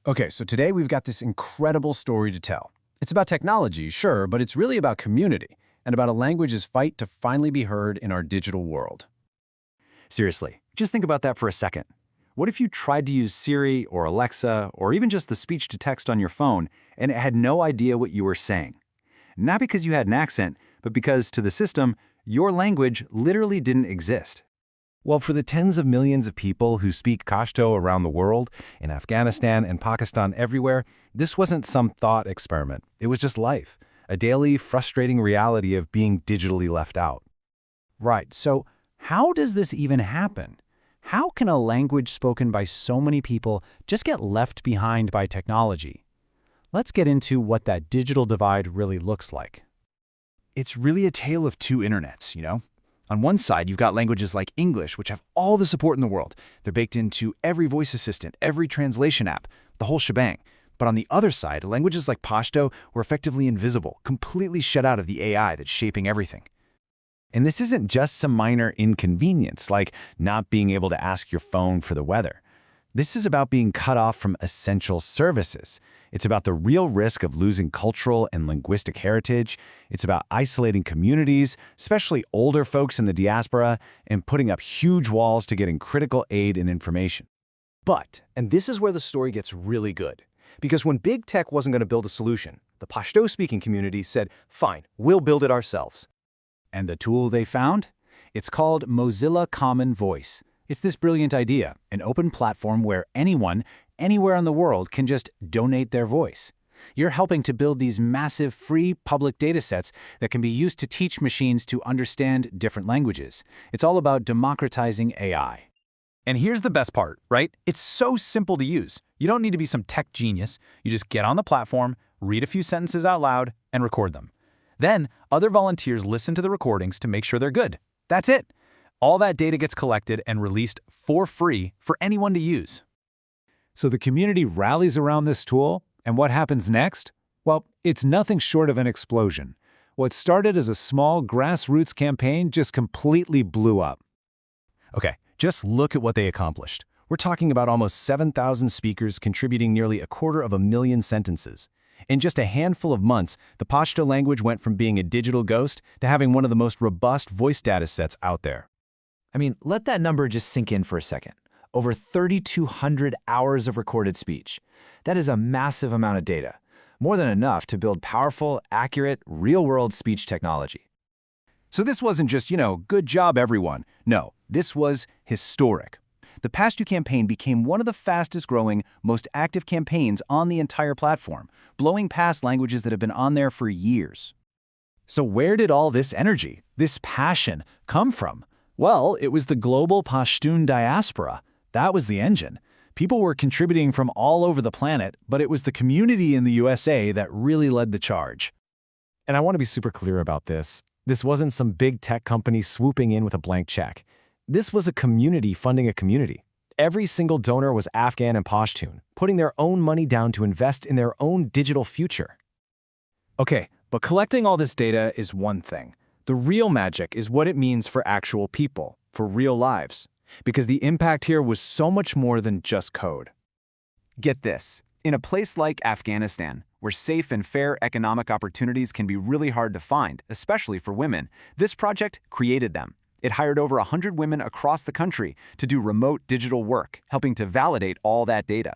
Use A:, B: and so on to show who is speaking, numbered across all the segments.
A: Okay, so today we've got this incredible story to tell. It's about technology, sure, but it's really about community and about a language's fight to finally be heard in our digital world.
B: Seriously, just think about that for a second. What if you tried to use Siri or Alexa or even just the speech-to-text on your phone and it had no idea what you were saying? Not because you had an accent, but because, to the system, your language literally didn't exist.
C: Well, for the tens of millions of people who speak Pashto around the world, in Afghanistan and Pakistan everywhere, this wasn't some thought experiment. It was just life, a daily, frustrating reality of being digitally left out.
A: Right, so how does this even happen? How can a language spoken by so many people just get left behind by technology? Let's get into what that digital divide really looks like.
D: It's really a tale of two internets, you know? On one side, you've got languages like English, which have all the support in the world. They're baked into every voice assistant, every translation app, the whole shebang. But on the other side, languages like Pashto were effectively invisible, completely shut out of the AI that's shaping everything.
C: And this isn't just some minor inconvenience, like not being able to ask your phone for the weather. This is about being cut off from essential services. It's about the real risk of losing cultural and linguistic heritage. It's about isolating communities, especially older folks in the diaspora, and putting up huge walls to getting critical aid and information.
E: But, and this is where the story gets really good, because when big tech wasn't going to build a solution, the Pashto-speaking community said, fine, we'll build it ourselves.
A: And the tool they found? It's called Mozilla Common Voice. It's this brilliant idea, an open platform where anyone, anywhere in the world can just donate their voice. You're helping to build these massive free public datasets that can be used to teach machines to understand different languages. It's all about democratizing AI.
B: And here's the best part, right? It's so simple to use. You don't need to be some tech genius. You just get on the platform, read a few sentences out loud, and record them. Then, other volunteers listen to the recordings to make sure they're good. That's it. All that data gets collected and released for free for anyone to use.
C: So the community rallies around this tool, and what happens next? Well, it's nothing short of an explosion. What started as a small grassroots campaign just completely blew up.
E: Okay, just look at what they accomplished. We're talking about almost 7,000 speakers contributing nearly 250,000 sentences. In just a handful of months, the Pashto language went from being a digital ghost to having one of the most robust voice datasets out there.
F: I mean, let that number just sink in for a second. Over 3,200 hours of recorded speech. That is a massive amount of data, more than enough to build powerful, accurate, real-world speech technology.
D: So this wasn't just, good job everyone. No, this was historic. The Pashto campaign became one of the fastest-growing, most active campaigns on the entire platform, blowing past languages that have been on there for years.
A: So where did all this energy, this passion, come from? Well, it was the global Pashtun diaspora. That was the engine. People were contributing from all over the planet, but it was the community in the USA that really led the charge.
C: And I want to be super clear about this. This wasn't some big tech company swooping in with a blank check. This was a community funding a community. Every single donor was Afghan and Pashtun, putting their own money down to invest in their own digital future.
A: Okay, but collecting all this data is one thing. The real magic is what it means for actual people, for real lives. Because the impact here was so much more than just code.
B: Get this. In a place like Afghanistan, where safe and fair economic opportunities can be really hard to find, especially for women, this project created them. It hired over 100 women across the country to do remote digital work, helping to validate all that data.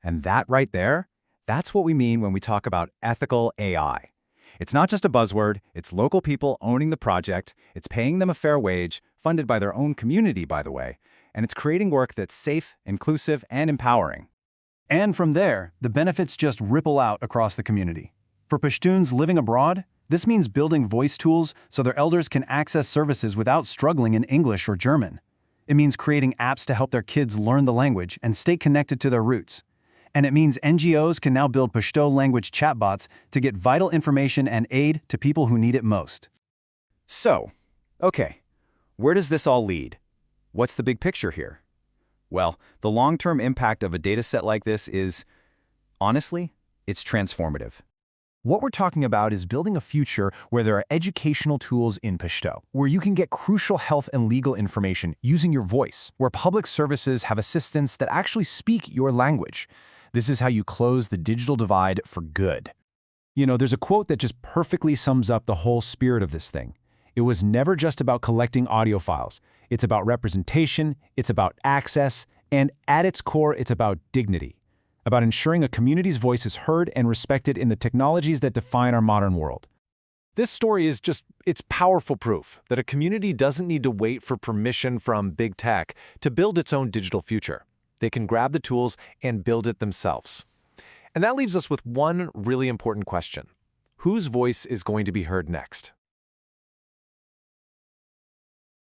C: And that right there, that's what we mean when we talk about ethical AI. It's not just a buzzword, it's local people owning the project, it's paying them a fair wage, funded by their own community, by the way, and it's creating work that's safe, inclusive, and empowering.
A: And from there, the benefits just ripple out across the community. For Pashtuns living abroad, this means building voice tools so their elders can access services without struggling in English or German. It means creating apps to help their kids learn the language and stay connected to their roots. And it means NGOs can now build Pashto language chatbots to get vital information and aid to people who need it most.
D: So, okay, where does this all lead? What's the big picture here? Well, the long-term impact of a dataset like this is, honestly, it's transformative.
E: What we're talking about is building a future where there are educational tools in Pashto, where you can get crucial health and legal information using your voice, where public services have assistants that actually speak your language. This is how you close the digital divide for good.
A: You know, there's a quote that just perfectly sums up the whole spirit of this thing. It was never just about collecting audio files. It's about representation, it's about access, and at its core, it's about dignity. About ensuring a community's voice is heard and respected in the technologies that define our modern world.
B: This story is it's powerful proof that a community doesn't need to wait for permission from big tech to build its own digital future. They can grab the tools and build it themselves. And that leaves us with one really important question. Whose voice is going to be heard next?